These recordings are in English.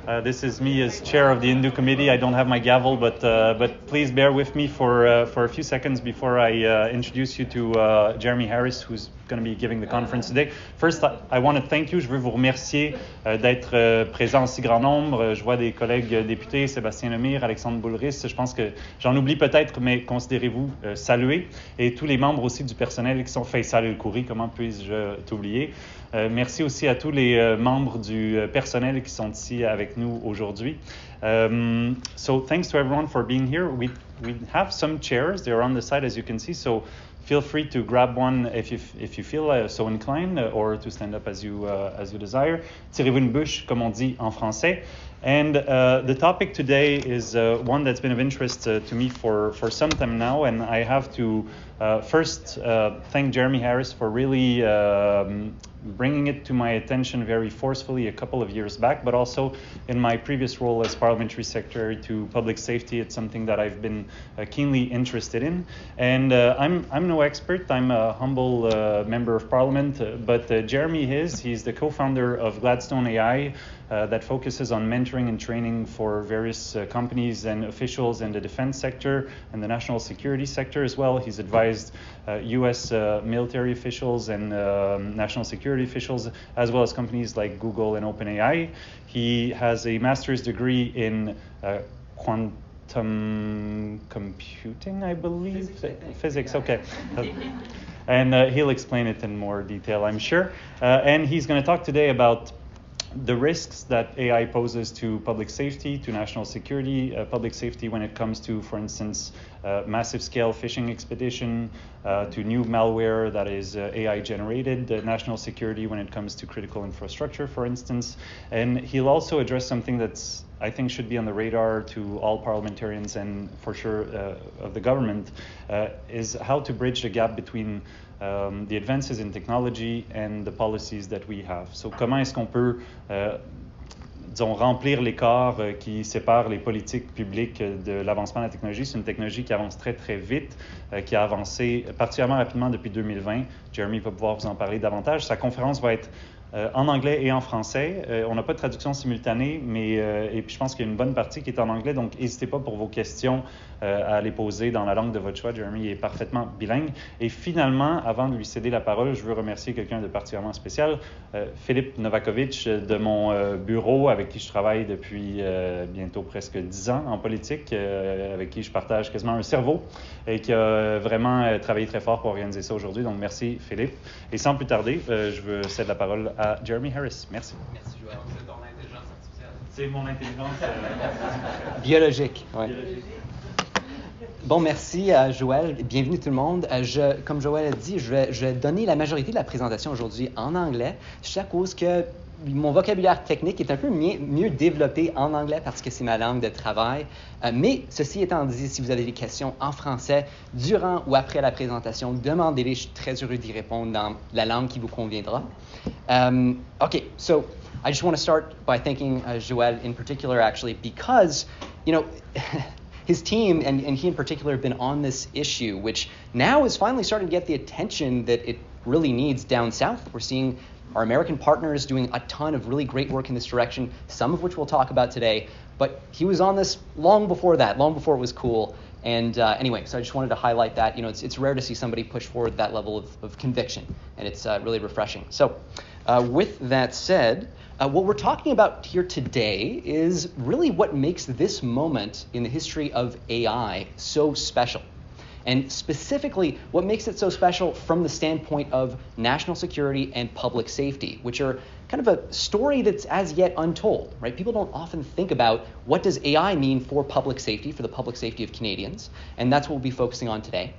This is me as chair of the Hindu committee. I don't have my gavel, but please bear with me for a few seconds before I introduce you to Jeremie Harris, who's going to be giving the conference today. First, I want to thank you. Je veux vous remercier d'être présent en si grand nombre. Je vois des collègues députés, Sébastien Lemire, Alexandre Boulris. Je pense que j'en oublie peut-être, mais considérez-vous salués. Et tous les membres aussi du personnel qui sont Faisal El-Khoury, comment puis-je t'oublier? Merci aussi à tous les membres du personnel qui sont ici avec nous aujourd'hui. So thanks to everyone for being here. We have some chairs. They're on the side, as you can see. So feel free to grab one if you feel so inclined, or to stand up as you desire. Tirez-vous une bûche, comme on dit en français. And the topic today is one that's been of interest to me for some time now, and I have to first thank Jeremie Harris for really bringing it to my attention very forcefully a couple of years back, but also in my previous role as Parliamentary Secretary to Public Safety. It's something that I've been keenly interested in. And I'm no expert. I'm a humble member of Parliament, but Jeremie he's the co-founder of Gladstone AI, that focuses on mentoring and training for various companies and officials in the defense sector and the national security sector as well. He's advised U.S. military officials and national security officials, as well as companies like Google and OpenAI. He has a master's degree in quantum computing, I believe. Physics, okay. And he'll explain it in more detail, I'm sure. And he's going to talk today about the risks that AI poses to public safety, to national security, public safety when it comes to, for instance, massive scale phishing expedition, to new malware that is AI generated, national security when it comes to critical infrastructure, for instance. And he'll also address something that's, I think, should be on the radar to all parliamentarians and for sure of the government, is how to bridge the gap between the advances in technology and the policies that we have. So, comment est-ce qu'on peut, disons, remplir l'écart qui sépare les politiques publiques de l'avancement de la technologie? C'est une technologie qui avance très, très vite, qui a avancé particulièrement rapidement depuis 2020. Jeremie va pouvoir vous en parler davantage. Sa conférence va être en anglais et en français. On n'a pas de traduction simultanée, mais et puis je pense qu'il y a une bonne partie qui est en anglais, donc n'hésitez pas pour vos questions à les poser dans la langue de votre choix. Jeremie est parfaitement bilingue. Et finalement, avant de lui céder la parole, je veux remercier quelqu'un de particulièrement spécial, Philippe Novakovic de mon bureau, avec qui je travaille depuis bientôt presque 10 ans en politique, avec qui je partage quasiment un cerveau et qui a vraiment travaillé très fort pour organiser ça aujourd'hui. Donc merci Philippe. Et sans plus tarder, je veux céder la parole à Jeremie Harris. Merci. Merci Joël. C'est ton intelligence artificielle. C'est mon intelligence biologique. Ouais. biologique. Bon, merci Joël. Bienvenue tout le monde. Comme Joël a dit, je vais donner la majorité de la présentation aujourd'hui en anglais, juste à cause que mon vocabulaire technique est un peu mieux développé en anglais parce que c'est ma langue de travail. Mais ceci étant dit, si vous avez des questions en français durant ou après la présentation, demandez-les. Je suis très heureux d'y répondre dans la langue qui vous conviendra. Okay, so I just want to start by thanking Joël in particular, actually, because, you know, his team and he in particular have been on this issue, which now is finally starting to get the attention that it really needs down south. We're seeing our American partners doing a ton of really great work in this direction, some of which we'll talk about today. But he was on this long before that, long before it was cool. And anyway, so I just wanted to highlight that. You know, it's rare to see somebody push forward that level of conviction, and it's really refreshing. So with that said, what we're talking about here today is really what makes this moment in the history of AI so special. And specifically, what makes it so special from the standpoint of national security and public safety, which are kind of a story that's as yet untold, right? People don't often think about what does AI mean for public safety, for the public safety of Canadians, and that's what we'll be focusing on today.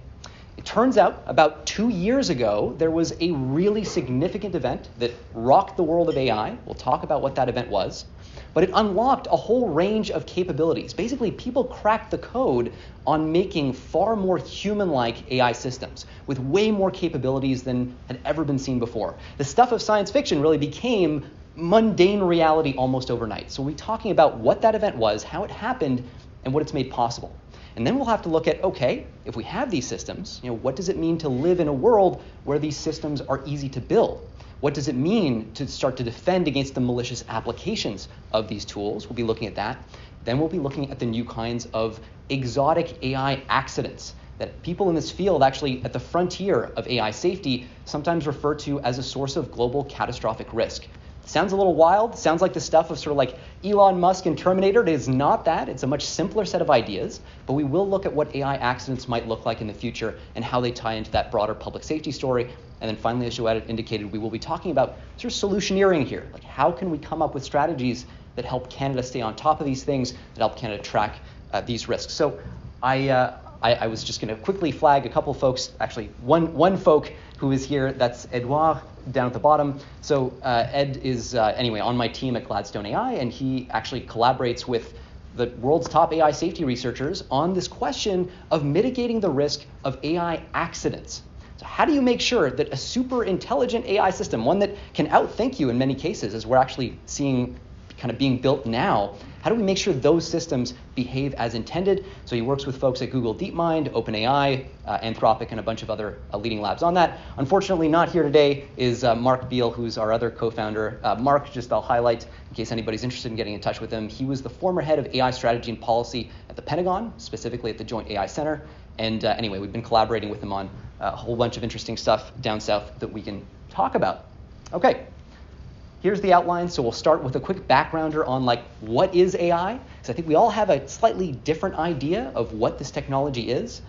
It turns out about 2 years ago, there was a really significant event that rocked the world of AI. We'll talk about what that event was. But it unlocked a whole range of capabilities. Basically, people cracked the code on making far more human-like AI systems with way more capabilities than had ever been seen before. The stuff of science fiction really became mundane reality almost overnight. So we'll be talking about what that event was, how it happened, and what it's made possible. And then we'll have to look at, okay, if we have these systems, you know, what does it mean to live in a world where these systems are easy to build? What does it mean to start to defend against the malicious applications of these tools? We'll be looking at that. Then we'll be looking at the new kinds of exotic AI accidents that people in this field, actually at the frontier of AI safety, sometimes refer to as a source of global catastrophic risk. Sounds a little wild, sounds like the stuff of sort of like Elon Musk and Terminator. It is not that. It's a much simpler set of ideas, but we will look at what AI accidents might look like in the future and how they tie into that broader public safety story. And then finally, as Joël indicated, we will be talking about sort of solutioneering here. Like, how can we come up with strategies that help Canada stay on top of these things, that help Canada track these risks? So I was just going to quickly flag a couple of folks, actually one folk who is here. That's Edouard down at the bottom. So Ed is, anyway, on my team at Gladstone AI, and he actually collaborates with the world's top AI safety researchers on this question of mitigating the risk of AI accidents. So how do you make sure that a super intelligent AI system, one that can outthink you in many cases, as we're actually seeing kind of being built now, how do we make sure those systems behave as intended? So he works with folks at Google DeepMind, OpenAI, Anthropic, and a bunch of other leading labs on that. Unfortunately, not here today is Mark Beal, who's our other co-founder. Mark, just I'll highlight in case anybody's interested in getting in touch with him. He was the former head of AI strategy and policy at the Pentagon, specifically at the Joint AI Center. And anyway, we've been collaborating with him on a whole bunch of interesting stuff down south that we can talk about. Okay. Here's the outline. So we'll start with a quick backgrounder on like what is AI, because I think we all have a slightly different idea of what this technology is.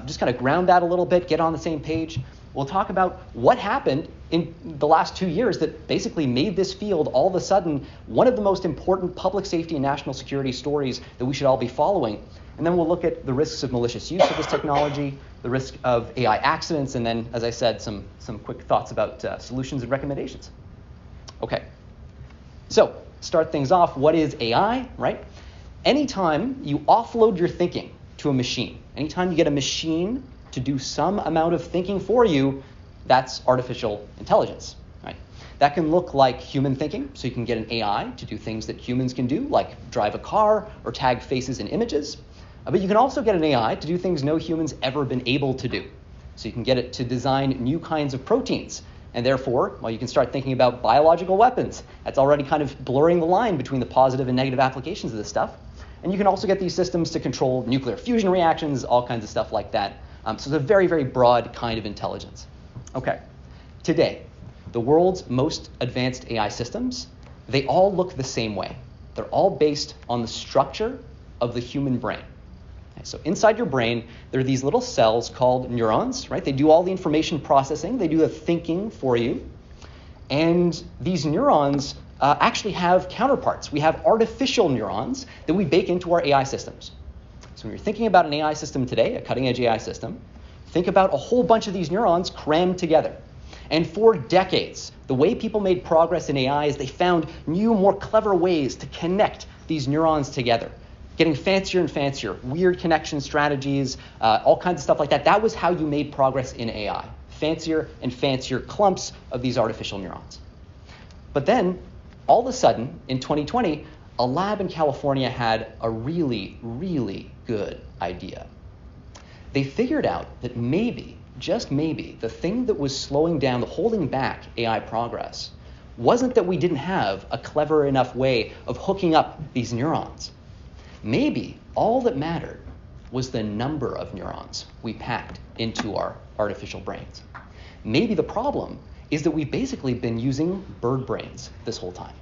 Just kind of ground that a little bit, get on the same page. We'll talk about what happened in the last 2 years that basically made this field all of a sudden one of the most important public safety and national security stories that we should all be following. And then we'll look at the risks of malicious use of this technology, the risk of AI accidents, and then, as I said, some quick thoughts about solutions and recommendations. Okay, so start things off. What is AI, right? Anytime you offload your thinking to a machine, anytime you get a machine to do some amount of thinking for you, that's artificial intelligence, right? That can look like human thinking, so you can get an AI to do things that humans can do, like drive a car or tag faces and images. But you can also get an AI to do things no human's ever been able to do. So you can get it to design new kinds of proteins. And therefore, well, you can start thinking about biological weapons. That's already kind of blurring the line between the positive and negative applications of this stuff. And you can also get these systems to control nuclear fusion reactions, all kinds of stuff like that. So it's a very, very broad kind of intelligence. Okay, today, the world's most advanced AI systems, they all look the same way. They're all based on the structure of the human brain. So inside your brain, there are these little cells called neurons, right? They do all the information processing. They do the thinking for you. And these neurons actually have counterparts. We have artificial neurons that we bake into our AI systems. So when you're thinking about an AI system today, a cutting-edge AI system, think about a whole bunch of these neurons crammed together. And for decades, the way people made progress in AI is they found new, more clever ways to connect these neurons together. Getting fancier and fancier, weird connection strategies, all kinds of stuff like that. That was how you made progress in AI. Fancier and fancier clumps of these artificial neurons. But then, all of a sudden, in 2020, a lab in California had a really, really good idea. They figured out that maybe, just maybe, the thing that was slowing down, holding back AI progress, wasn't that we didn't have a clever enough way of hooking up these neurons. Maybe all that mattered was the number of neurons we packed into our artificial brains. Maybe the problem is that we've basically been using bird brains this whole time.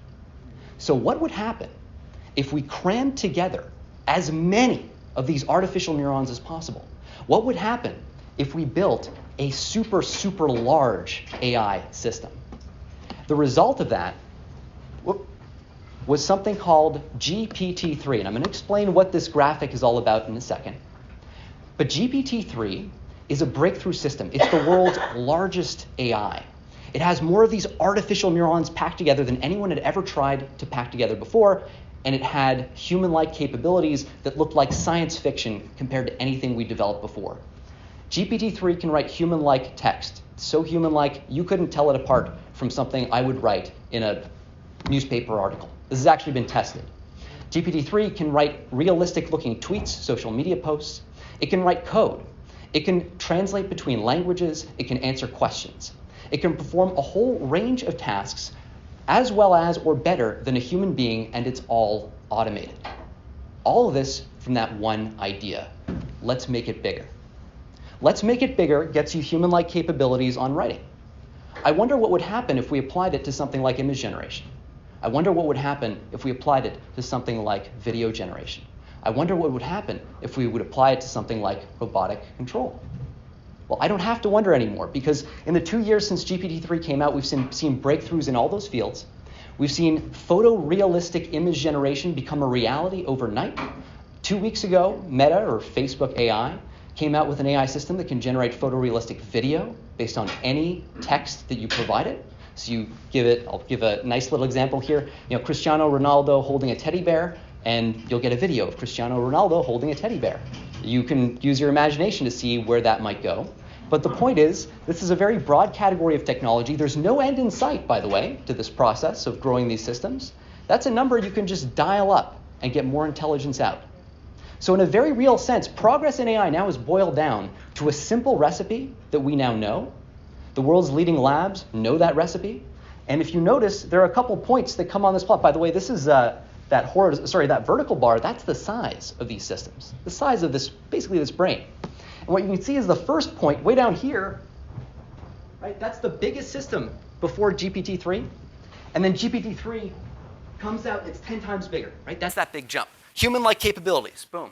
So what would happen if we crammed together as many of these artificial neurons as possible? What would happen if we built a super, super large AI system? The result of that was something called GPT-3. And I'm going to explain what this graphic is all about in a second. But GPT-3 is a breakthrough system. It's the world's largest AI. It has more of these artificial neurons packed together than anyone had ever tried to pack together before. And it had human-like capabilities that looked like science fiction compared to anything we developed before. GPT-3 can write human-like text. So human-like, you couldn't tell it apart from something I would write in a newspaper article. This has actually been tested. GPT-3 can write realistic-looking tweets, social media posts. It can write code. It can translate between languages. It can answer questions. It can perform a whole range of tasks as well as or better than a human being, and it's all automated. All of this from that one idea. Let's make it bigger. Let's make it bigger gets you human-like capabilities on writing. I wonder what would happen if we applied it to something like image generation. I wonder what would happen if we applied it to something like video generation. I wonder what would happen if we would apply it to something like robotic control. Well, I don't have to wonder anymore, because in the 2 years since GPT-3 came out, we've seen breakthroughs in all those fields. We've seen photorealistic image generation become a reality overnight. 2 weeks ago, Meta, or Facebook AI, came out with an AI system that can generate photorealistic video based on any text that you provide it. So you give it, I'll give a nice little example here, Cristiano Ronaldo holding a teddy bear, and you'll get a video of Cristiano Ronaldo holding a teddy bear. You can use your imagination to see where that might go. But the point is, this is a very broad category of technology. There's no end in sight, by the way, to this process of growing these systems. That's a number you can just dial up and get more intelligence out. So in a very real sense, progress in AI now is boiled down to a simple recipe that we now know. The world's leading labs know that recipe. And if you notice, there are a couple points that come on this plot. By the way, this is that vertical bar, that's the size of these systems, the size of basically this brain. And what you can see is the first point way down here, right? That's the biggest system before GPT-3. And then GPT-3 comes out, it's 10 times bigger, right? That's that big jump. Human-like capabilities, boom.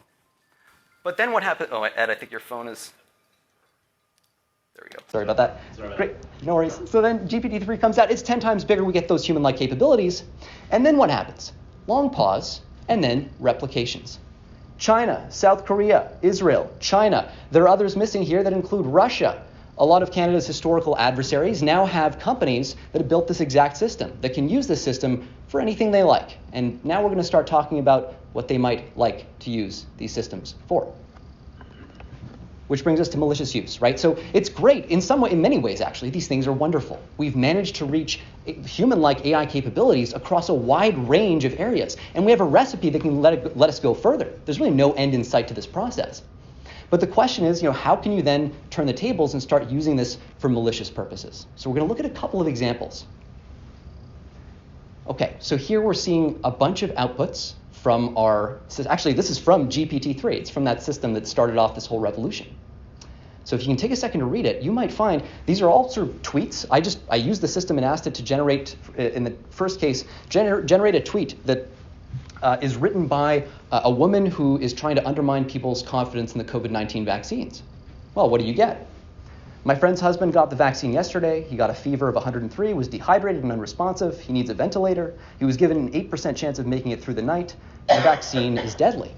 But then what happened? Oh, Ed, I think your phone is... There we go. Sorry about that. Right. Great, no worries. So then GPT-3 comes out, it's 10 times bigger, we get those human-like capabilities. And then what happens? Long pause, and then replications. China, South Korea, Israel, China. There are others missing here that include Russia. A lot of Canada's historical adversaries now have companies that have built this exact system, that can use this system for anything they like. And now we're going to start talking about what they might like to use these systems for. Which brings us to malicious use, right? So it's great in many ways, actually. These things are wonderful. We've managed to reach human-like AI capabilities across a wide range of areas. And we have a recipe that can let us go further. There's really no end in sight to this process. But the question is, how can you then turn the tables and start using this for malicious purposes? So we're going to look at a couple of examples. Okay, so here we're seeing a bunch of outputs from actually this is from GPT-3. It's from that system that started off this whole revolution. So if you can take a second to read it, you might find these are all sort of tweets. I used the system and asked it to generate, in the first case, generate a tweet that is written by a woman who is trying to undermine people's confidence in the COVID-19 vaccines. Well, what do you get? My friend's husband got the vaccine yesterday. He got a fever of 103, was dehydrated and unresponsive. He needs a ventilator. He was given an 8% chance of making it through the night. The vaccine is deadly.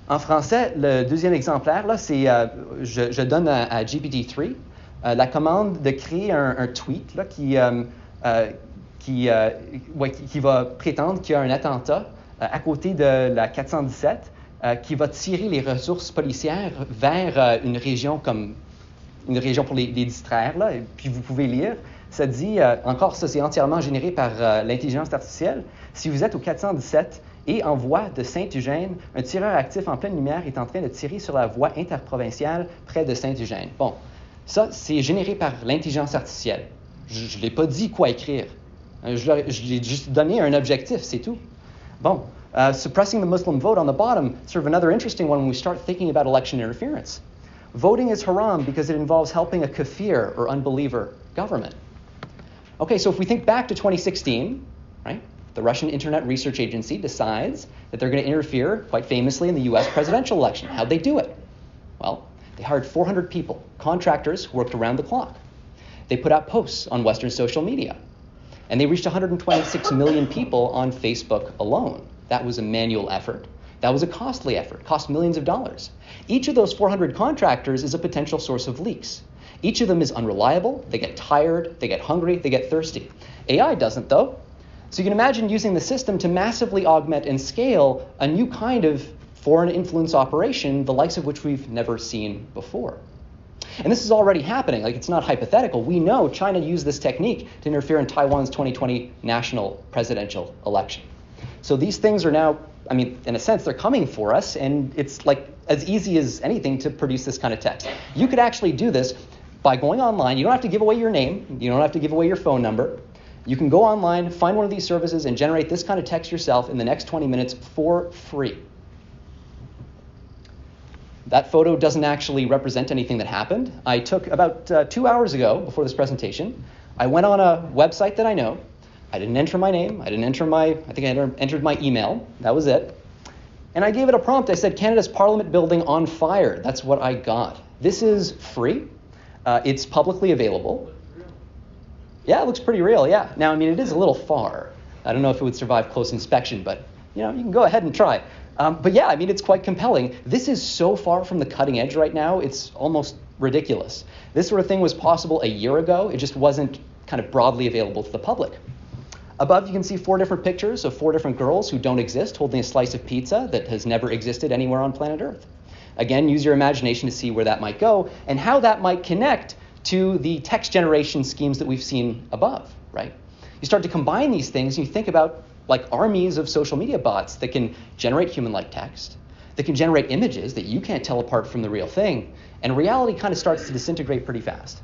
En français, le deuxième exemplaire, là, c'est, je donne à GPT-3 la commande de créer un tweet là, qui va prétendre qu'il y a un attentat à côté de la 417 qui va tirer les ressources policières vers une région pour les distraire. Là. Et puis vous pouvez lire, ça dit, encore ça c'est entièrement généré par l'intelligence artificielle. Si vous êtes au 417 et en voie de Saint-Eugène, un tireur actif en pleine lumière est en train de tirer sur la voie interprovinciale près de Saint-Eugène. Bon, ça c'est généré par l'intelligence artificielle. Je ne l'ai pas dit quoi écrire. Je l'ai juste donné un objectif, c'est tout. Bon, suppressing the Muslim vote on the bottom, sort of another interesting one when we start thinking about election interference. Voting is haram because it involves helping a kafir or unbeliever government. Okay, so if we think back to 2016, right, the Russian Internet Research Agency decides that they're going to interfere, quite famously, in the US presidential election. How'd they do it? Well, they hired 400 people, contractors who worked around the clock. They put out posts on Western social media. And they reached 126 million people on Facebook alone. That was a manual effort. That was a costly effort, cost millions of dollars. Each of those 400 contractors is a potential source of leaks. Each of them is unreliable, they get tired, they get hungry, they get thirsty. AI doesn't, though. So you can imagine using the system to massively augment and scale a new kind of foreign influence operation, the likes of which we've never seen before. And this is already happening, like it's not hypothetical. We know China used this technique to interfere in Taiwan's 2020 national presidential election. So these things are now, I mean, in a sense, they're coming for us, and it's like as easy as anything to produce this kind of text. You could actually do this. by going online. You don't have to give away your name. You don't have to give away your phone number. You can go online, find one of these services, and generate this kind of text yourself in the next 20 minutes for free. That photo doesn't actually represent anything that happened. I took about 2 hours ago, before this presentation, I went on a website that I know. I didn't enter my name. I think I entered my email. That was it. And I gave it a prompt. I said, Canada's Parliament building on fire. That's what I got. This is free. It's publicly available. Yeah, it looks pretty real, yeah. Now, I mean, it is a little far. I don't know if it would survive close inspection, but, you can go ahead and try. But yeah, I mean, it's quite compelling. This is so far from the cutting edge right now, it's almost ridiculous. This sort of thing was possible a year ago. It just wasn't kind of broadly available to the public. Above, you can see 4 different pictures of 4 different girls who don't exist holding a slice of pizza that has never existed anywhere on planet Earth. Again, use your imagination to see where that might go and how that might connect to the text generation schemes that we've seen above, right? You start to combine these things and you think about like armies of social media bots that can generate human-like text, that can generate images that you can't tell apart from the real thing, and reality kind of starts to disintegrate pretty fast.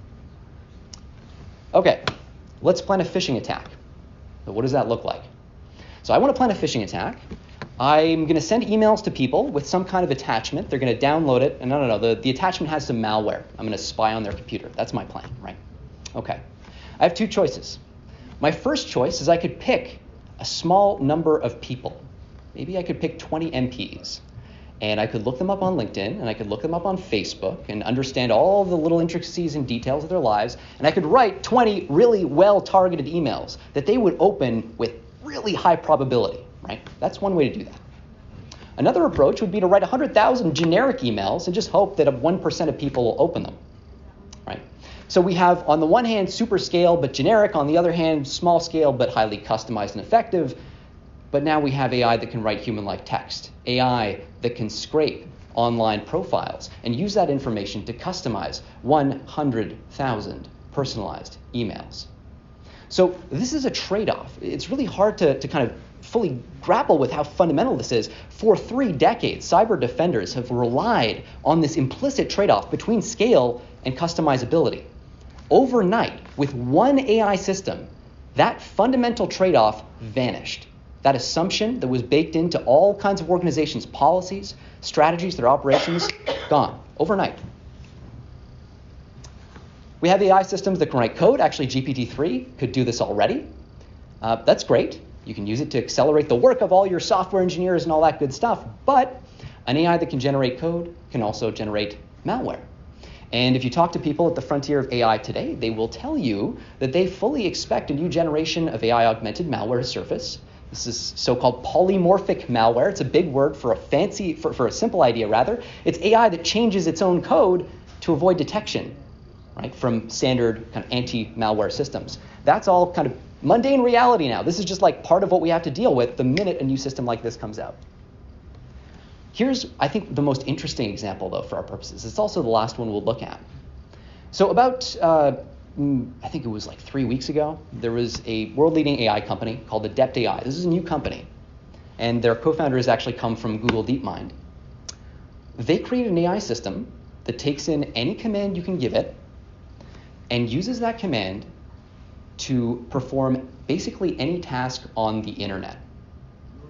Okay, let's plan a phishing attack. So what does that look like? So I want to plan a phishing attack. I'm going to send emails to people with some kind of attachment. They're going to download it. And no, the attachment has some malware. I'm going to spy on their computer. That's my plan, right? Okay. I have 2 choices. My first choice is I could pick a small number of people. Maybe I could pick 20 MPs. And I could look them up on LinkedIn, and I could look them up on Facebook, and understand all the little intricacies and details of their lives. And I could write 20 really well-targeted emails that they would open with really high probability. Right? That's one way to do that. Another approach would be to write 100,000 generic emails and just hope that 1% of people will open them. Right? So we have, on the one hand, super scale but generic. On the other hand, small scale but highly customized and effective. But now we have AI that can write human-like text, AI that can scrape online profiles and use that information to customize 100,000 personalized emails. So this is a trade-off. It's really hard to kind of fully grapple with how fundamental this is. For 3 decades, cyber defenders have relied on this implicit trade-off between scale and customizability. Overnight, with one AI system, that fundamental trade-off vanished. That assumption that was baked into all kinds of organizations' policies, strategies, their operations, gone overnight. We have AI systems that can write code. Actually, GPT-3 could do this already. That's great. You can use it to accelerate the work of all your software engineers and all that good stuff. But an AI that can generate code can also generate malware. And if you talk to people at the frontier of AI today, they will tell you that they fully expect a new generation of AI-augmented malware to surface. This is so-called polymorphic malware. It's a big word for a simple idea, rather. It's AI that changes its own code to avoid detection, right, from standard kind of anti-malware systems. That's all kind of mundane reality now. This is just like part of what we have to deal with the minute a new system like this comes out. Here's, I think, the most interesting example, though, for our purposes. It's also the last one we'll look at. So about, I think it was like 3 weeks ago, there was a world-leading AI company called Adept AI. This is a new company, and their co-founder has actually come from Google DeepMind. They created an AI system that takes in any command you can give it and uses that command to perform basically any task on the internet.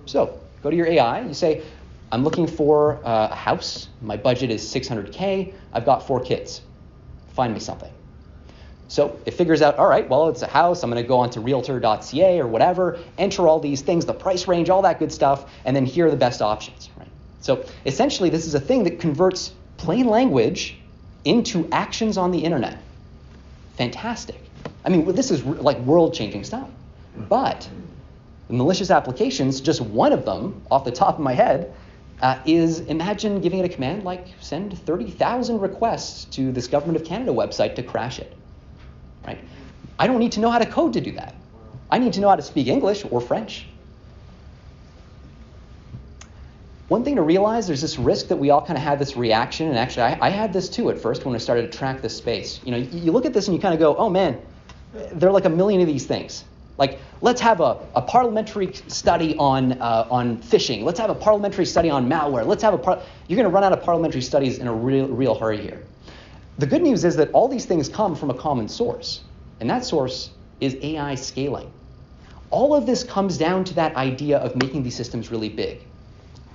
So go to your AI, you say, I'm looking for a house. My budget is $600K. I've got 4 kids. Find me something. So it figures out, all right, well, it's a house. I'm going to go onto realtor.ca or whatever, enter all these things, the price range, all that good stuff, and then here are the best options. Right? So essentially, this is a thing that converts plain language into actions on the internet. Fantastic. I mean, this is like world-changing stuff. But the malicious applications, just one of them off the top of my head, is imagine giving it a command like send 30,000 requests to this Government of Canada website to crash it. Right? I don't need to know how to code to do that. I need to know how to speak English or French. One thing to realize, there's this risk that we all kind of had this reaction, and actually I had this too at first when I started to track this space. You know, you look at this and you kind of go, oh man, there are like a million of these things. Like, let's have a parliamentary study on phishing. Let's have a parliamentary study on malware. You're going to run out of parliamentary studies in a real hurry here. The good news is that all these things come from a common source, and that source is AI scaling. All of this comes down to that idea of making these systems really big.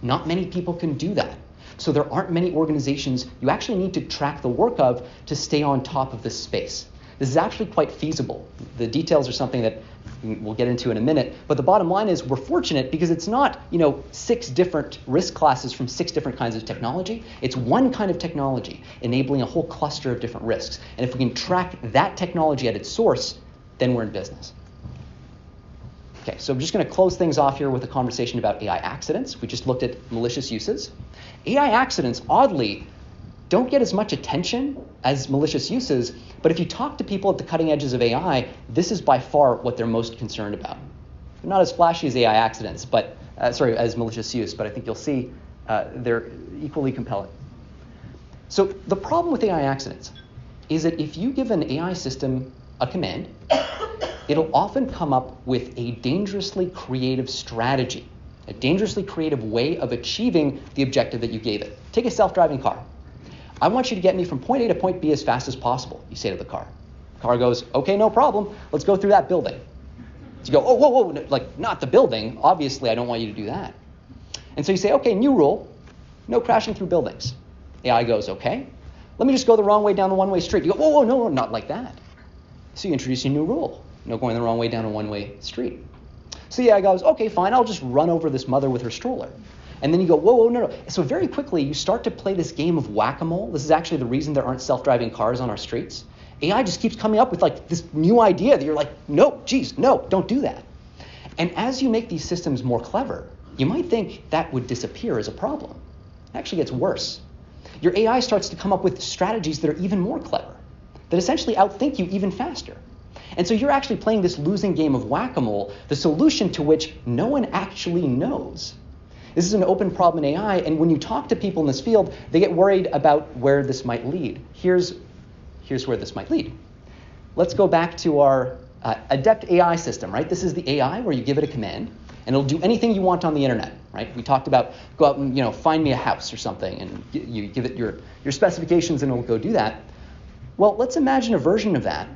Not many people can do that. So there aren't many organizations you actually need to track the work of to stay on top of this space. This is actually quite feasible. The details are something that we'll get into in a minute, but the bottom line is we're fortunate because it's not, 6 different risk classes from 6 different kinds of technology. It's one kind of technology enabling a whole cluster of different risks. And if we can track that technology at its source, then we're in business. Okay, so I'm just going to close things off here with a conversation about AI accidents. We just looked at malicious uses. AI accidents, oddly, don't get as much attention as malicious uses, but if you talk to people at the cutting edges of AI, this is by far what they're most concerned about. They're not as flashy as AI accidents, but as malicious use, but I think you'll see they're equally compelling. So the problem with AI accidents is that if you give an AI system a command, it'll often come up with a dangerously creative strategy, a dangerously creative way of achieving the objective that you gave it. Take a self-driving car. I want you to get me from point A to point B as fast as possible, you say to the car. The car goes, okay, no problem. Let's go through that building. So you go, oh, whoa, no, like not the building. Obviously, I don't want you to do that. And so you say, okay, new rule, no crashing through buildings. AI goes, okay. Let me just go the wrong way down the one-way street. You go, whoa, no, not like that. So you introduce a new rule, no going the wrong way down a one-way street. So the AI goes, okay, fine, I'll just run over this mother with her stroller. And then you go, whoa, no. So very quickly, you start to play this game of whack-a-mole. This is actually the reason there aren't self-driving cars on our streets. AI just keeps coming up with like this new idea that you're like, no, don't do that. And as you make these systems more clever, you might think that would disappear as a problem. It actually gets worse. Your AI starts to come up with strategies that are even more clever, that essentially outthink you even faster. And so you're actually playing this losing game of whack-a-mole, the solution to which no one actually knows. This is an open problem in AI, and when you talk to people in this field, they get worried about where this might lead. Here's where this might lead. Let's go back to our adept AI system, right? This is the AI where you give it a command, and it'll do anything you want on the internet, right? We talked about go out and find me a house or something, and you give it your specifications, and it'll go do that. Well, let's imagine a version of that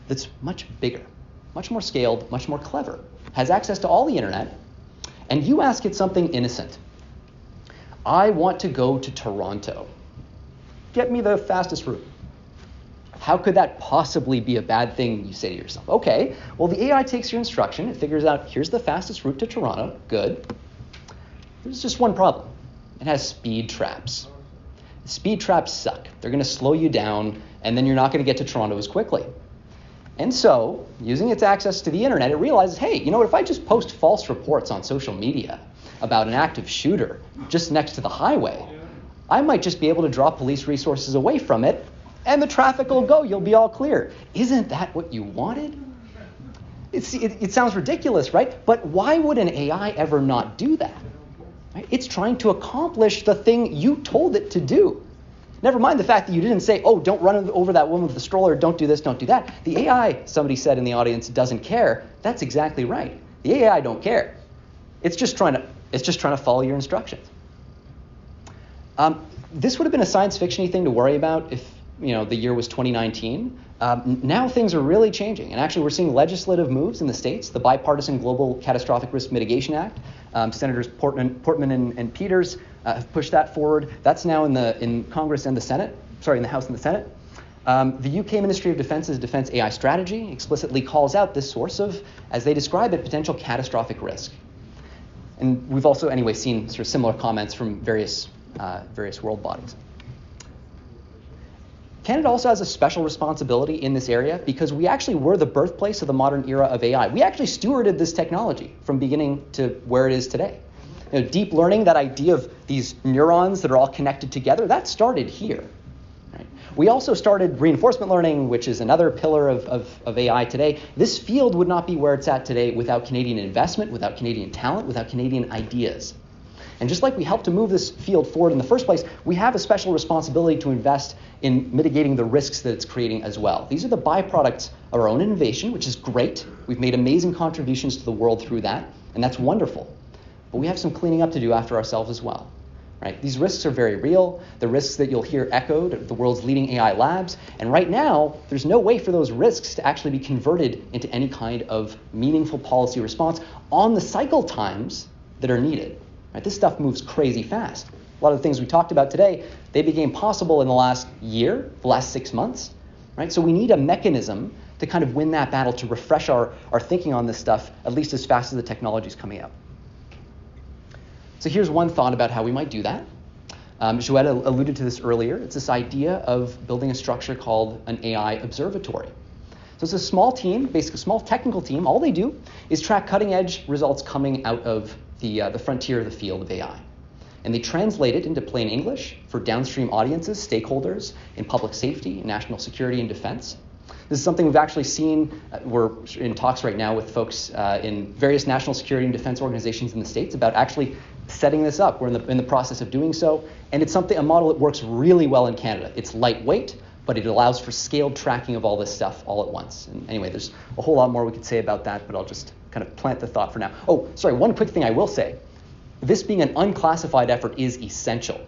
that's much bigger, much more scaled, much more clever, has access to all the internet, and you ask it something innocent. I want to go to Toronto. Get me the fastest route. How could that possibly be a bad thing, you say to yourself? Okay, well, the AI takes your instruction. It figures out, here's the fastest route to Toronto. Good. There's just one problem. It has speed traps. Speed traps suck. They're going to slow you down, and then you're not going to get to Toronto as quickly. And so, using its access to the internet, it realizes, hey, if I just post false reports on social media about an active shooter just next to the highway, I might just be able to draw police resources away from it, and the traffic will go. You'll be all clear. Isn't that what you wanted? It sounds ridiculous, right? But why would an AI ever not do that? Right? It's trying to accomplish the thing you told it to do. Never mind the fact that you didn't say, oh, don't run over that woman with the stroller, don't do this, don't do that. The AI, somebody said in the audience, doesn't care. That's exactly right. The AI don't care. It's just trying to follow your instructions. This would have been a science fiction-y thing to worry about if the year was 2019. Now things are really changing. And actually, we're seeing legislative moves in the states. The Bipartisan Global Catastrophic Risk Mitigation Act, Senators Portman and Peters have pushed that forward. That's now in Congress and the Senate. In the House and the Senate. The UK Ministry of Defence's Defense AI Strategy explicitly calls out this source of, as they describe it, potential catastrophic risk. And we've also, anyway, seen sort of similar comments from various world bodies. Canada also has a special responsibility in this area because we actually were the birthplace of the modern era of AI. We actually stewarded this technology from beginning to where it is today. Deep learning, that idea of these neurons that are all connected together, that started here. Right? We also started reinforcement learning, which is another pillar of AI today. This field would not be where it's at today without Canadian investment, without Canadian talent, without Canadian ideas. And just like we helped to move this field forward in the first place, we have a special responsibility to invest in mitigating the risks that it's creating as well. These are the byproducts of our own innovation, which is great. We've made amazing contributions to the world through that, and that's wonderful. But we have some cleaning up to do after ourselves as well. right? These risks are very real. The risks that you'll hear echoed at the world's leading AI labs. And right now, there's no way for those risks to actually be converted into any kind of meaningful policy response on the cycle times that are needed. Right? This stuff moves crazy fast. A lot of the things we talked about today, they became possible in the last year, the last 6 months. Right? So we need a mechanism to kind of win that battle, to refresh our thinking on this stuff, at least as fast as the technology is coming out. So here's one thought about how we might do that. Joël alluded to this earlier. It's this idea of building a structure called an AI observatory. So it's a small team, basically a small technical team. All they do is track cutting-edge results coming out of the frontier of the field of AI. And they translate it into plain English for downstream audiences, stakeholders in public safety, national security, and defense. This is something we've actually seen. We're in talks right now with folks in various national security and defense organizations in the States about actually setting this up. We're in the process of doing so. And it's a model that works really well in Canada. It's lightweight, but it allows for scaled tracking of all this stuff all at once. And anyway, there's a whole lot more we could say about that, but I'll just kind of plant the thought for now. Oh, sorry, one quick thing I will say. This being an unclassified effort is essential.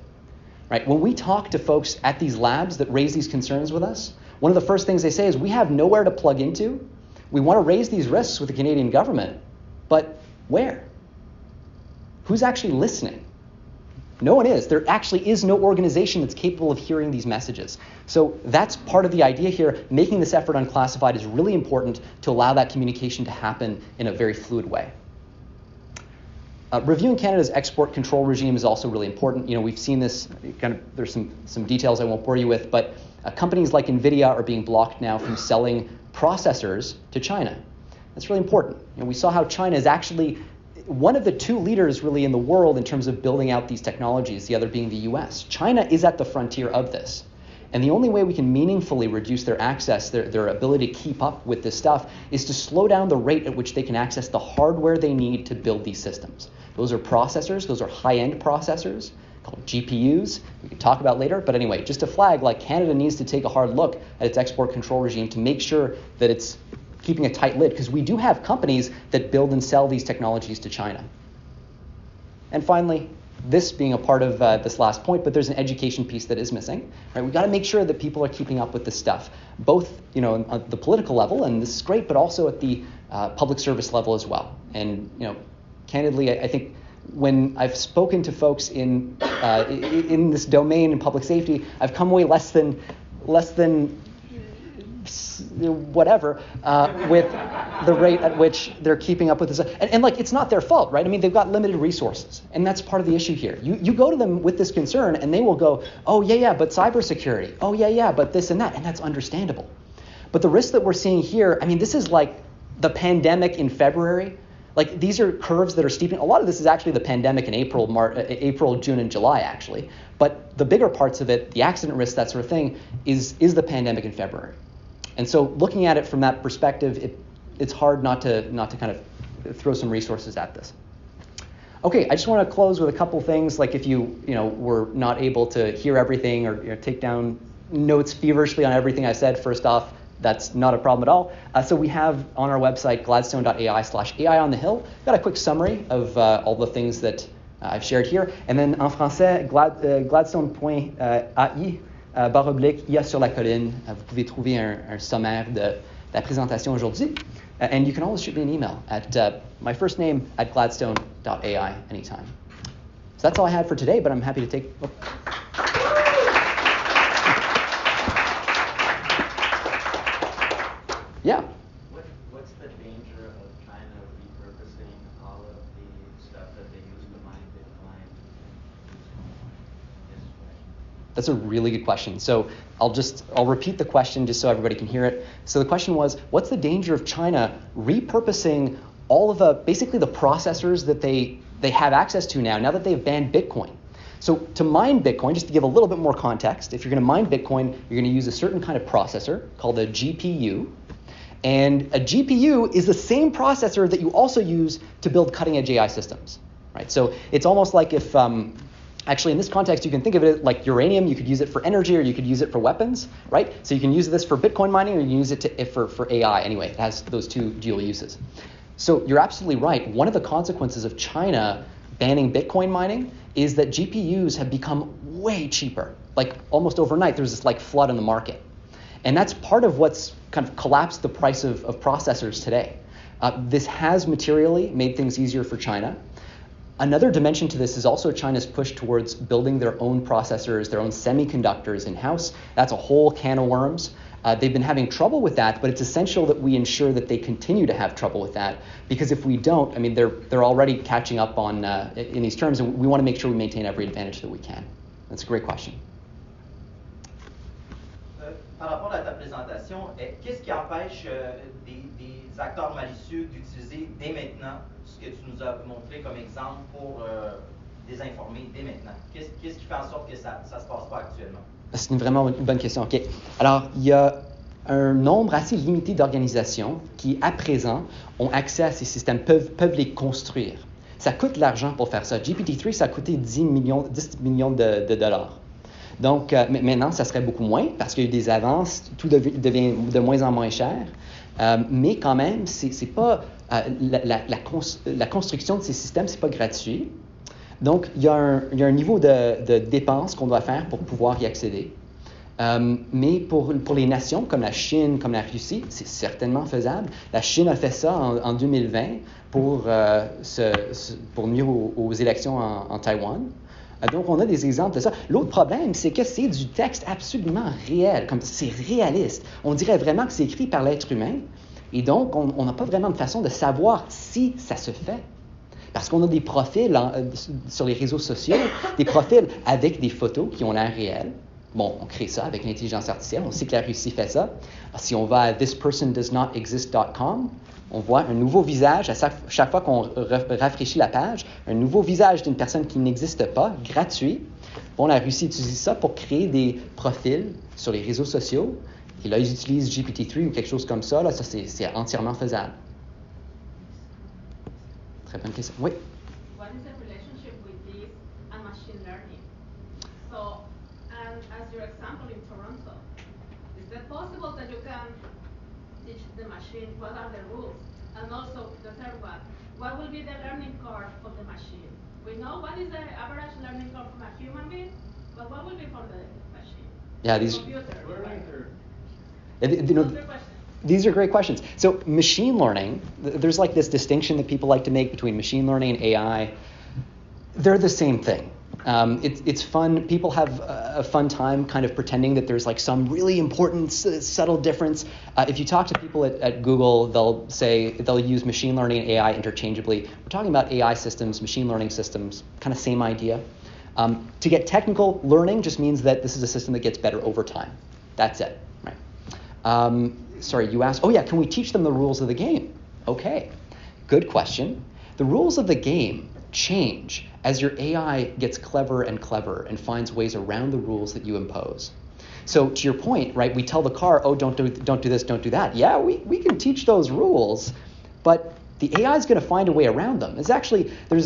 Right? When we talk to folks at these labs that raise these concerns with us, one of the first things they say is we have nowhere to plug into. We want to raise these risks with the Canadian government, but where? Who's actually listening? No one is. There actually is no organization that's capable of hearing these messages. So that's part of the idea here. Making this effort unclassified is really important to allow that communication to happen in a very fluid way. Reviewing Canada's export control regime is also really important. We've seen this, there's some details I won't bore you with, but companies like NVIDIA are being blocked now from selling processors to China. That's really important. We saw how China is actually one of the two leaders really in the world in terms of building out these technologies, the other being the US. China is at the frontier of this. And the only way we can meaningfully reduce their access, their ability to keep up with this stuff, is to slow down the rate at which they can access the hardware they need to build these systems. Those are processors. Those are high-end processors called GPUs. We can talk about later. But anyway, just to flag, Canada needs to take a hard look at its export control regime to make sure that it's keeping a tight lid, because we do have companies that build and sell these technologies to China. And finally, this being a part of this last point, but there's an education piece that is missing. Right? We've got to make sure that people are keeping up with this stuff, both on the political level, and this is great, but also at the public service level as well. And candidly, I think when I've spoken to folks in this domain in public safety, I've come away less than whatever with the rate at which they're keeping up with this. And it's not their fault, right? I mean, they've got limited resources, and that's part of the issue here. You go to them with this concern, and they will go, oh, yeah, but cybersecurity. Oh, yeah, but this and that. And that's understandable. But the risk that we're seeing here, I mean, this is like the pandemic in February. These are curves that are steepening. A lot of this is actually the pandemic in April, June, and July, actually. But the bigger parts of it, the accident risk, that sort of thing, is the pandemic in February. And so looking at it from that perspective, it's hard not to kind of throw some resources at this. Okay, I just want to close with a couple things. If you were not able to hear everything or take down notes feverishly on everything I said, first off, that's not a problem at all. So we have on our website, gladstone.ai/AI on the Hill, got a quick summary of all the things that I've shared here. And then en français, gladstone.ai /IA sur la colline. Vous pouvez trouver un sommaire de la présentation aujourd'hui. And you can always shoot me an email at my first name at gladstone.ai anytime. So that's all I had for today, but I'm happy to take... Yeah. What's the danger of China repurposing all of the stuff that they use to mine Bitcoin? That's a really good question. So I'll repeat the question just so everybody can hear it. So the question was, what's the danger of China repurposing all of basically the processors that they have access to now that they've banned Bitcoin? So to mine Bitcoin, just to give a little bit more context, if you're going to mine Bitcoin, you're going to use a certain kind of processor called a GPU. And a GPU is the same processor that you also use to build cutting-edge AI systems, right? So it's almost like if, actually in this context, you can think of it like uranium. You could use it for energy, or you could use it for weapons, right? So you can use this for Bitcoin mining, or you can use it for AI. Anyway, it has those two dual uses. So you're absolutely right. One of the consequences of China banning Bitcoin mining is that GPUs have become way cheaper. Like almost overnight, there's this like flood in the market. And that's part of what's kind of collapsed the price of processors today. This has materially made things easier for China. Another dimension to this is also China's push towards building their own processors, their own semiconductors in-house. That's a whole can of worms. They've been having trouble with that, but it's essential that we ensure that they continue to have trouble with that, because if we don't, I mean, they're already catching up on in these terms, and we want to make sure we maintain every advantage that we can. That's a great question. Par rapport à ta présentation, qu'est-ce qui empêche des acteurs malicieux d'utiliser dès maintenant ce que tu nous as montré comme exemple pour désinformer dès maintenant? Qu'est-ce qui fait en sorte que ça ne se passe pas actuellement? C'est vraiment une bonne question. OK. Alors, il y a un nombre assez limité d'organisations qui, à présent, ont accès à ces systèmes, peuvent les construire. Ça coûte de l'argent pour faire ça. GPT-3, ça a coûté 10 millions de dollars. Donc, maintenant, ça serait beaucoup moins parce qu'il y a eu des avances, tout devient de moins en moins cher. Mais quand même, c'est pas la construction de ces systèmes, c'est pas gratuit. Donc, il y a un niveau de dépenses qu'on doit faire pour pouvoir y accéder. Mais pour les nations comme la Chine, comme la Russie, c'est certainement faisable. La Chine a fait ça en 2020 pour nuire aux élections en Taïwan. Donc, on a des exemples de ça. L'autre problème, c'est que c'est du texte absolument réel, comme c'est réaliste. On dirait vraiment que c'est écrit par l'être humain. Et donc, on n'a pas vraiment de façon de savoir si ça se fait. Parce qu'on a des profils sur les réseaux sociaux, des profils avec des photos qui ont l'air réelles. Bon, on crée ça avec l'intelligence artificielle. On sait que la Russie fait ça. Si on va à thispersondoesnotexist.com, on voit un nouveau visage à chaque fois qu'on rafraîchit la page, un nouveau visage d'une personne qui n'existe pas, gratuit. Bon, la Russie utilise ça pour créer des profils sur les réseaux sociaux. Et là, ils utilisent GPT-3 ou quelque chose comme ça. Là, ça, c'est entièrement faisable. Très bonne question. Oui? What is the relationship with this and machine learning? So, and as your example in Toronto, is it possible that you can teach the machine what are the rules? And also, the third one, what will be the learning curve of the machine? We know what is the average learning curve from a human being, but what will be from the machine? Yeah, these computer. Learning curve. These are great questions. So machine learning, there's like this distinction that people like to make between machine learning and AI. They're the same thing. It's fun. People have a fun time kind of pretending that there's like some really important, subtle difference. If you talk to people at Google, they'll use machine learning and AI interchangeably. We're talking about AI systems, machine learning systems, kind of same idea. To get technical, learning just means that this is a system that gets better over time. That's it, right? Sorry, you asked, can we teach them the rules of the game? Okay, good question. The rules of the game change as your AI gets cleverer and cleverer and finds ways around the rules that you impose. So to your point, right, we tell the car, don't do this, don't do that. Yeah, we can teach those rules, but the AI is going to find a way around them. There's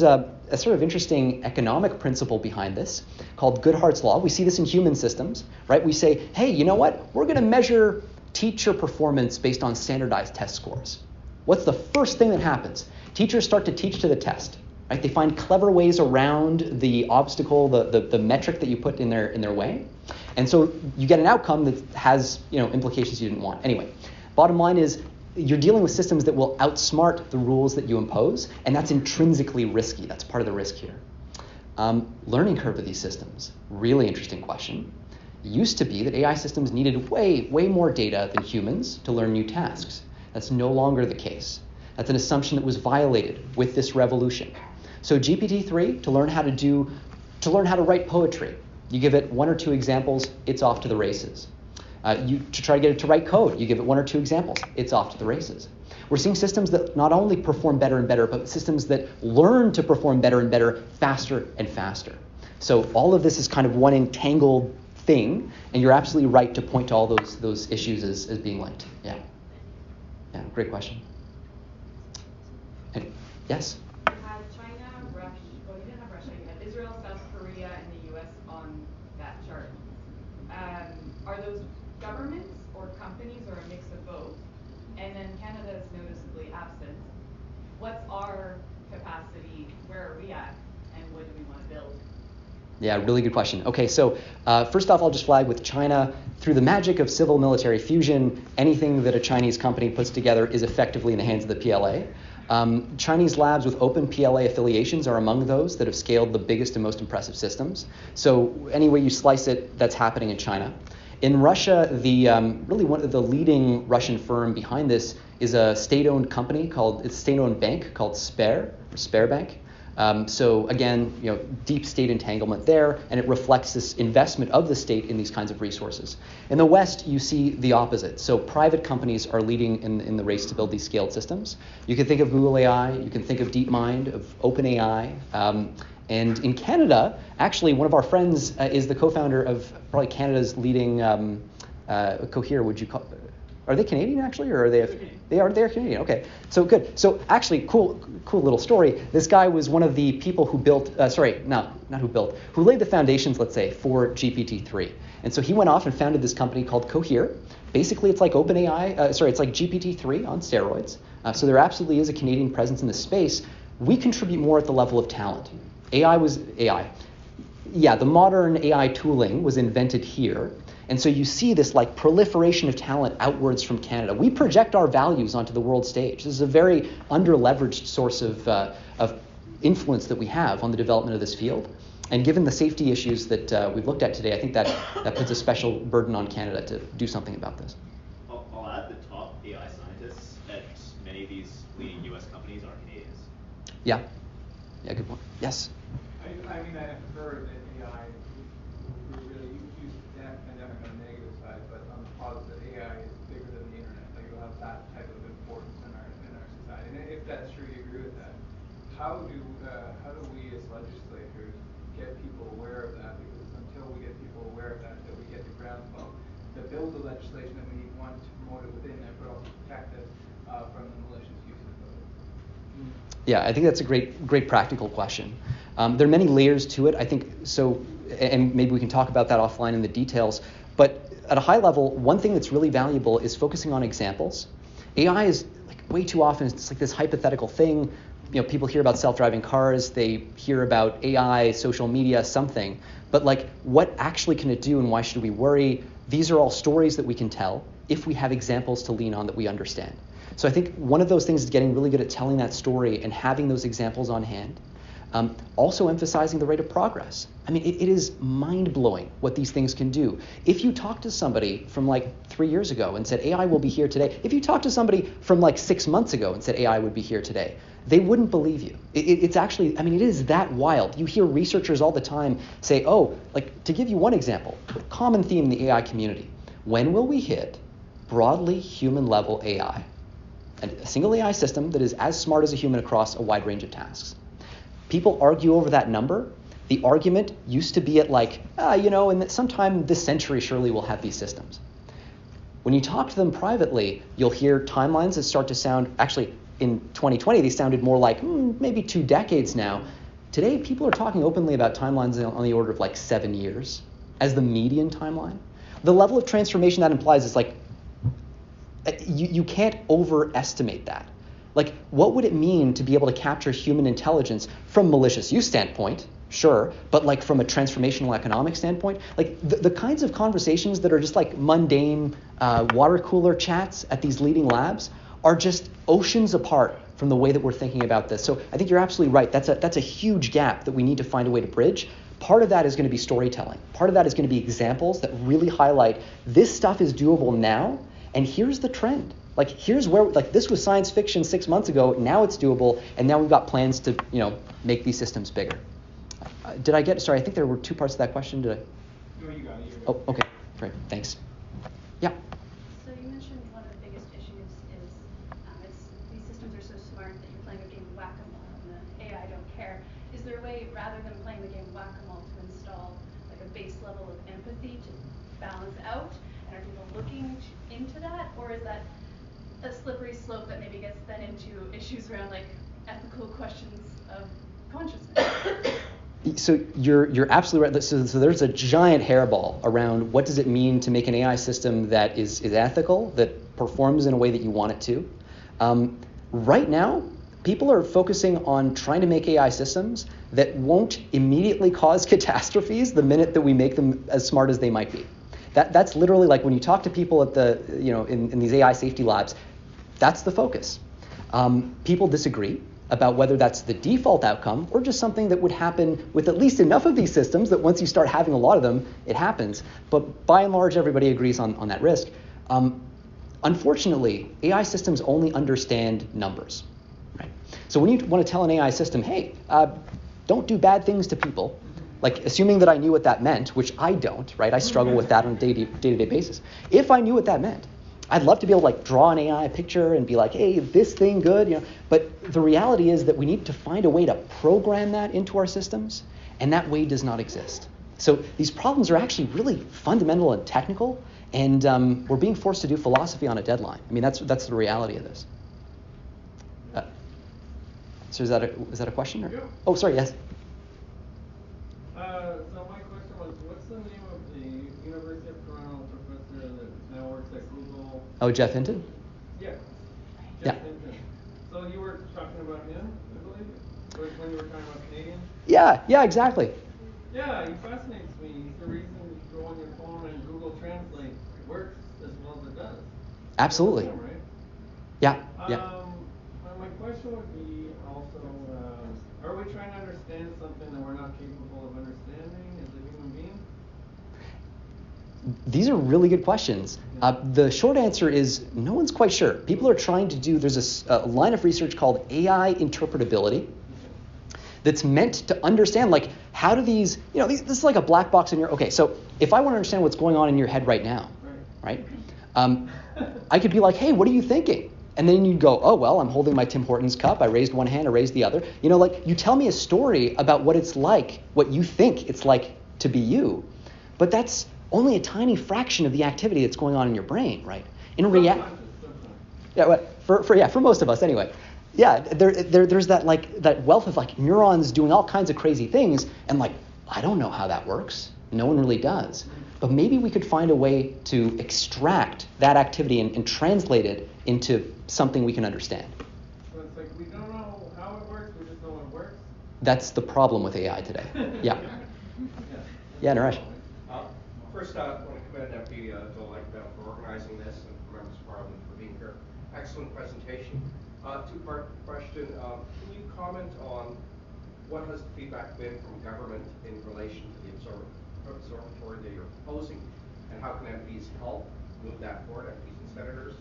a sort of interesting economic principle behind this called Goodhart's Law. We see this in human systems, right? We say, hey, you know what? We're going to measure teacher performance based on standardized test scores. What's the first thing that happens? Teachers start to teach to the test, right? They find clever ways around the obstacle, the metric that you put in their way. And so you get an outcome that has, implications you didn't want. Anyway, bottom line is you're dealing with systems that will outsmart the rules that you impose, and that's intrinsically risky. That's part of the risk here. Learning curve of these systems, really interesting question. It used to be that AI systems needed way more data than humans to learn new tasks. That's no longer the case. That's an assumption that was violated with this revolution. So GPT-3, to learn how to write poetry, you give it 1 or 2 examples, it's off to the races. To try to get it to write code, you give it 1 or 2 examples, it's off to the races. We're seeing systems that not only perform better and better, but systems that learn to perform better and better, faster and faster. So all of this is kind of one entangled thing, and you're absolutely right to point to all those issues as being linked. Yeah, great question. And, yes? You had China, Russia, well, you didn't have Russia, you had Israel, South Korea, and the U.S. on that chart. Are those governments or companies or a mix of both? And then Canada is noticeably absent. What's our capacity? Where are we at? and what do we want to build? Yeah, really good question. Okay, so first off, I'll just flag with China, through the magic of civil-military fusion, anything that a Chinese company puts together is effectively in the hands of the PLA. Chinese labs with open PLA affiliations are among those that have scaled the biggest and most impressive systems. So any way you slice it, that's happening in China. In Russia, really one of the leading Russian firm behind this is a state-owned company it's a state-owned bank called Sberbank. So again, deep state entanglement there, and it reflects this investment of the state in these kinds of resources. In the West, you see the opposite. So private companies are leading in the race to build these scaled systems. You can think of Google AI, you can think of DeepMind, of OpenAI. And in Canada, actually, one of our friends is the co-founder of probably Canada's leading Cohere. Would you call? Are they Canadian actually, or are they? They're Canadian. Okay, so good. So actually, cool little story. This guy was one of the people who built. Who laid the foundations, let's say, for GPT-3. And so he went off and founded this company called Cohere. Basically, it's like OpenAI. It's like GPT-3 on steroids. So there absolutely is a Canadian presence in this space. We contribute more at the level of talent. AI. Yeah, the modern AI tooling was invented here. And so you see this proliferation of talent outwards from Canada. We project our values onto the world stage. This is a very under-leveraged source of influence that we have on the development of this field. And given the safety issues that we've looked at today, I think that puts a special burden on Canada to do something about this. I'll add the top AI scientists at many of these leading U.S. companies are Canadians. Yeah, good point. Yes? I mean, I prefer that AI, we really use the pandemic on the negative side, but on the positive, AI is bigger than the internet. Like, it'll have that type of importance in our society. And if that's true, you agree with that. How do we as legislators get people aware of that? Because until we get people aware of that, until we get the groundswell to build the legislation that we need, one, to promote it within it, but also protect it from the malicious uses of it. Yeah, I think that's a great practical question. There are many layers to it, I think, so, and maybe we can talk about that offline in the details, but at a high level, one thing that's really valuable is focusing on examples. AI is way too often, it's like this hypothetical thing. People hear about self-driving cars, they hear about AI, social media, something, but what actually can it do and why should we worry? These are all stories that we can tell if we have examples to lean on that we understand. So I think one of those things is getting really good at telling that story and having those examples on hand. Also emphasizing the rate of progress. I mean, it is mind-blowing what these things can do. If you talk to somebody from 3 years ago and said AI will be here today, if you talk to somebody from 6 months ago and said AI would be here today, they wouldn't believe you. It's actually, it is that wild. You hear researchers all the time say, to give you one example, common theme in the AI community, when will we hit broadly human-level AI? A single AI system that is as smart as a human across a wide range of tasks. People argue over that number. The argument used to be at and sometime this century surely we'll have these systems. When you talk to them privately, you'll hear timelines that start to sound, actually in 2020 they sounded more like maybe 2 decades now. Today people are talking openly about timelines on the order of 7 years as the median timeline. The level of transformation that implies is you can't overestimate that. What would it mean to be able to capture human intelligence from malicious use standpoint? Sure, but from a transformational economic standpoint, the kinds of conversations that are just mundane water cooler chats at these leading labs are just oceans apart from the way that we're thinking about this. So I think you're absolutely right. That's a huge gap that we need to find a way to bridge. Part of that is going to be storytelling. Part of that is going to be examples that really highlight this stuff is doable now, and here's the trend. Here's where, this was science fiction 6 months ago, now it's doable, and now we've got plans to, make these systems bigger. Sorry, I think there were 2 parts to that question. No, you got it. Oh, okay, great, thanks. Yeah? So you mentioned one of the biggest issues is these systems are so smart that you're playing a game of whack-a-mole and the AI don't care. Is there a way, rather than playing the game of whack-a-mole, to install a base level of empathy to balance out? And are people looking into that, or is that a slippery slope that maybe gets then into issues around ethical questions of consciousness? So you're absolutely right. So there's a giant hairball around what does it mean to make an AI system that is ethical, that performs in a way that you want it to. Right now, people are focusing on trying to make AI systems that won't immediately cause catastrophes the minute that we make them as smart as they might be. That's literally like when you talk to people at the, in these AI safety labs, that's the focus. People disagree about whether that's the default outcome or just something that would happen with at least enough of these systems that once you start having a lot of them, it happens. But by and large, everybody agrees on that risk. Unfortunately, AI systems only understand numbers. Right? So when you want to tell an AI system, hey, don't do bad things to people, like assuming that I knew what that meant, which I don't, right? I struggle with that on a day-to-day basis. If I knew what that meant, I'd love to be able to like draw an AI picture and be like, hey, this thing good, But the reality is that we need to find a way to program that into our systems, and that way does not exist. So these problems are actually really fundamental and technical, and we're being forced to do philosophy on a deadline. I mean, that's the reality of this. So is that a question? Or? Yeah. Oh, sorry, yes. So my question was, what's the name of the University of Toronto professor that now works at Google? Oh, Jeff Hinton? Yeah. Yeah. Jeff Hinton. So you were talking about him, I believe, when you were talking about Canadians? Yeah, exactly. Yeah, he fascinates me. He's the reason you go on your phone and Google Translate works as well as it does. Absolutely. Him, right? Yeah. My question would be also, are we trying to understand something that we're not capable of understanding as a human being? These are really good questions. The short answer is no one's quite sure. People are trying to do, there's a line of research called AI interpretability that's meant to understand, like, how do these, this is like a black box in your, okay, so if I want to understand what's going on in your head right now, right? I could be like, hey, what are you thinking? And then you'd go, oh, well, I'm holding my Tim Hortons cup. I raised one hand, I raised the other. You tell me a story about what it's like, what you think it's like to be you. But that's only a tiny fraction of the activity that's going on in your brain, right? In reality, for most of us anyway. Yeah, there's that wealth of like neurons doing all kinds of crazy things, and like I don't know how that works. No one really does. But maybe we could find a way to extract that activity and translate it into something we can understand. So it's like we don't know how it works, we just know it works. That's the problem with AI today. Yeah. Yeah, Naresh. First, I want to commend MP Joel Lightbound for organizing this and for members of Parliament for being here. Excellent presentation. Two-part question. Can you comment on what has the feedback been from government in relation to the observatory that you're proposing, and how can MPs help move that forward, MPs and senators?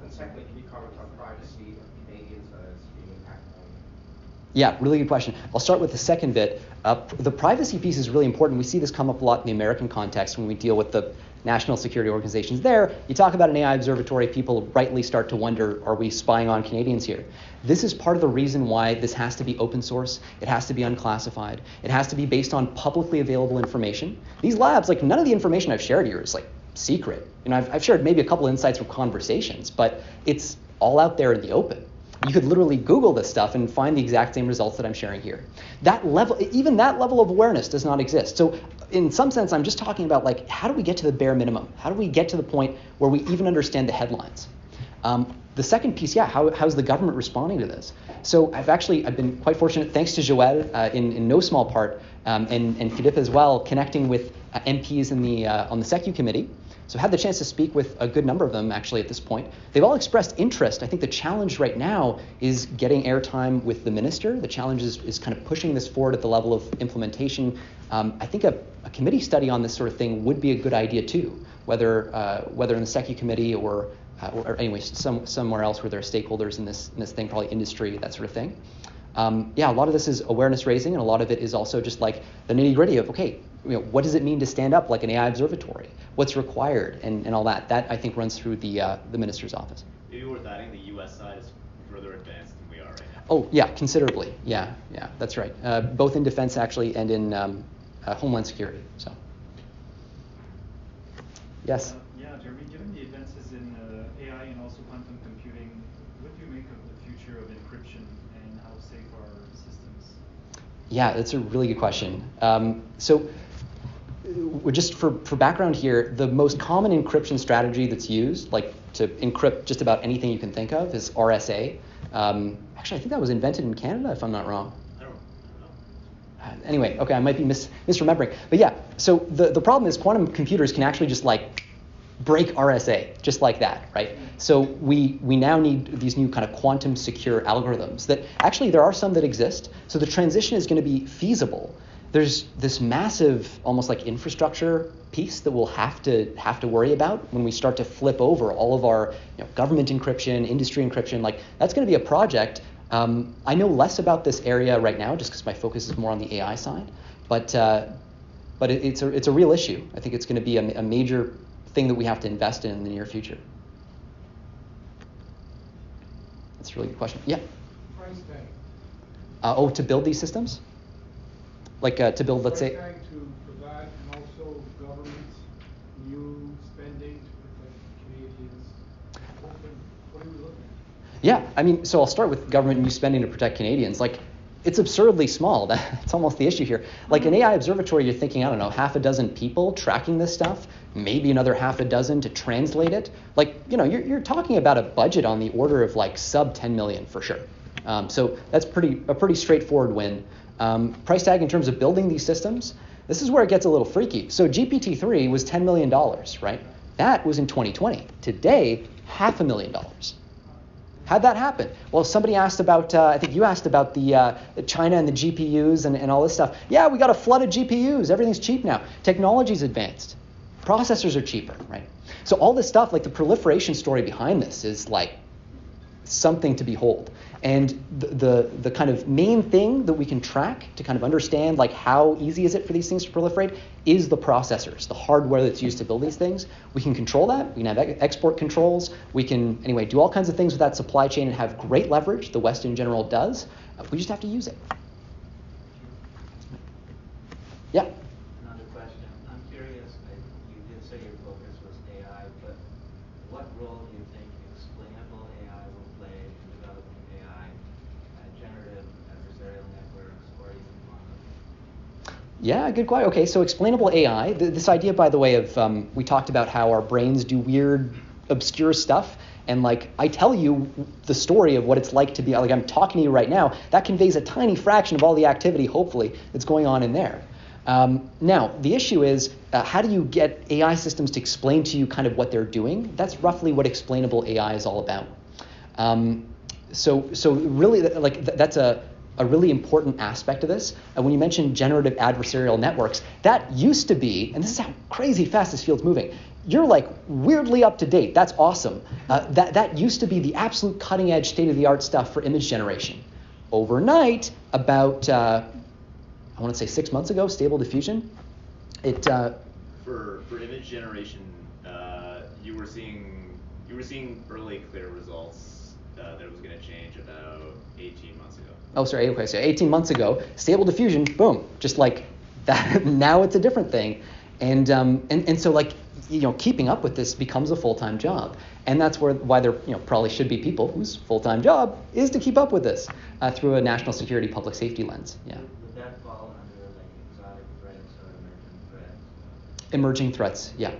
And secondly, can you comment on privacy of Canadians as being impacted on it? Yeah, really good question. I'll start with the second bit. The privacy piece is really important. We see this come up a lot in the American context when we deal with the national security organizations there. You talk about an AI observatory, people rightly start to wonder, are we spying on Canadians here? This is part of the reason why this has to be open source. It has to be unclassified. It has to be based on publicly available information. These labs, like none of the information I've shared here is like secret. I've shared maybe a couple insights from conversations, but it's all out there in the open. You could literally Google this stuff and find the exact same results that I'm sharing here. Even that level of awareness does not exist. So in some sense, I'm just talking about like, how do we get to the bare minimum? How do we get to the point where we even understand the headlines? The second piece, how's the government responding to this? So I've been quite fortunate, thanks to Joël, in no small part, and Philippe as well, connecting with MPs on the SECU committee. So I've had the chance to speak with a good number of them actually at this point. They've all expressed interest. I think the challenge right now is getting airtime with the minister. The challenge is kind of pushing this forward at the level of implementation. I think a committee study on this sort of thing would be a good idea too, whether in the SECU committee or anyway, somewhere else where there are stakeholders in this thing, probably industry, that sort of thing. A lot of this is awareness raising, and a lot of it is also just like the nitty gritty of, okay, what does it mean to stand up like an AI observatory? What's required and all that? That I think runs through the minister's office. Maybe worth adding, the U.S. side is further advanced than we are right now. Oh yeah, considerably. Yeah, that's right. Both in defense actually and in homeland security. So. Yes. Jeremy, given the advances in AI and also quantum computing, what do you make of the future of encryption and how safe are systems? Yeah, that's a really good question. So just for background here, the most common encryption strategy that's used, like to encrypt just about anything you can think of, is RSA. Actually, I think that was invented in Canada, if I'm not wrong. I don't know. Anyway, okay, I might be misremembering. But yeah, so the problem is quantum computers can actually just like break RSA, just like that, right? So we now need these new kind of quantum secure algorithms that actually there are some that exist. So the transition is going to be feasible. There's this massive, almost like infrastructure piece that we'll have to worry about when we start to flip over all of our government encryption, industry encryption. Like that's going to be a project. I know less about this area right now, just because my focus is more on the AI side. But it's a real issue. I think it's going to be a major thing that we have to invest in the near future. That's a really good question. Yeah. Price tag. To build these systems, like to build, let's say. Price tag to provide, and also governments, new spending to protect Canadians. What are we looking at? Yeah, I mean, so I'll start with government new spending to protect Canadians. Like, it's absurdly small. That's almost the issue here. Like an AI observatory, you're thinking, I don't know, half a dozen people tracking this stuff, maybe another half a dozen to translate it. Like, you're talking about a budget on the order of like sub 10 million for sure. So that's a pretty straightforward win. Price tag in terms of building these systems, this is where it gets a little freaky. So GPT-3 was $10 million, right? That was in 2020. Today, $500,000. How'd that happen? Well, somebody asked about, I think you asked about the China and the GPUs and all this stuff. Yeah, we got a flood of GPUs. Everything's cheap now. Technology's advanced. Processors are cheaper, right? So all this stuff, like the proliferation story behind this is like something to behold. And the kind of main thing that we can track to kind of understand like how easy is it for these things to proliferate is the processors, the hardware that's used to build these things. We can control that. We can have export controls. We can, anyway, do all kinds of things with that supply chain and have great leverage. The West in general does. We just have to use it. Yeah? Another question. I'm curious, you did say your focus was AI, but what role do you think explainable AI will play in developing AI, generative adversarial networks, or even quantum? Yeah, good question. Okay, so explainable AI, this idea, by the way, of we talked about how our brains do weird, obscure stuff. And like I tell you the story of what it's like to be, like I'm talking to you right now, that conveys a tiny fraction of all the activity, hopefully, that's going on in there. Now, the issue is, how do you get AI systems to explain to you kind of what they're doing? That's roughly what explainable AI is all about. So really, like that's a really important aspect of this. When you mentioned generative adversarial networks, that used to be, and this is how crazy fast this field's moving, you're like weirdly up to date. That's awesome. That used to be the absolute cutting edge, state-of-the-art stuff for image generation. Overnight, about I want to say 6 months ago, Stable Diffusion. For image generation, you were seeing early clear results that it was going to change about 18 months ago. Oh, sorry. Okay, so 18 months ago, Stable Diffusion, boom, just like that. Now it's a different thing, and so like keeping up with this becomes a full-time job, and that's why there probably should be people whose full-time job is to keep up with this through a national security, public safety lens. Yeah. Would that fall under like exotic threats or emerging threats? Emerging threats, yeah.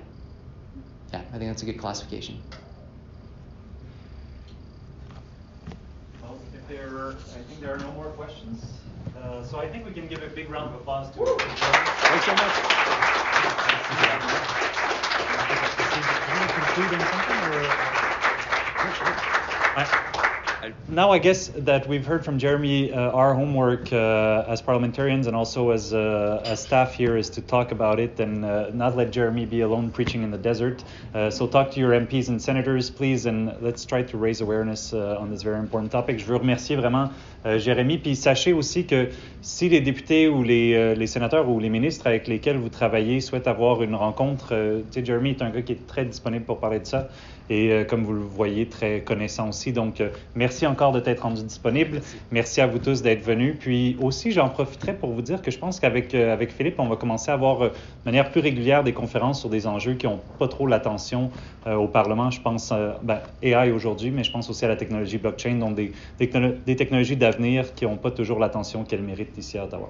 Yeah, I think that's a good classification. Well, I think there are no more questions. So I think we can give a big round of applause to Joël. Thanks so much. You want to conclude on something, now I guess that we've heard from Jeremie, our homework as parliamentarians and also as staff here is to talk about it and not let Jeremie be alone preaching in the desert. So talk to your MPs and senators, please, and let's try to raise awareness on this very important topic. Je veux remercier vraiment Jérémie, puis sachez aussi que si les députés ou les sénateurs ou les ministres avec lesquels vous travaillez souhaitent avoir une rencontre, tu sais, Jeremie est un gars qui est très disponible pour parler de ça et comme vous le voyez, très connaissant aussi. Donc, merci encore de t'être rendu disponible. Merci à vous tous d'être venus. Puis aussi, j'en profiterai pour vous dire que je pense qu'avec Philippe, on va commencer à avoir de manière plus régulière des conférences sur des enjeux qui n'ont pas trop l'attention au Parlement. Je pense AI aujourd'hui, mais je pense aussi à la technologie blockchain, donc des technologies d'avenir qui n'ont pas toujours l'attention qu'elles méritent ici à Ottawa.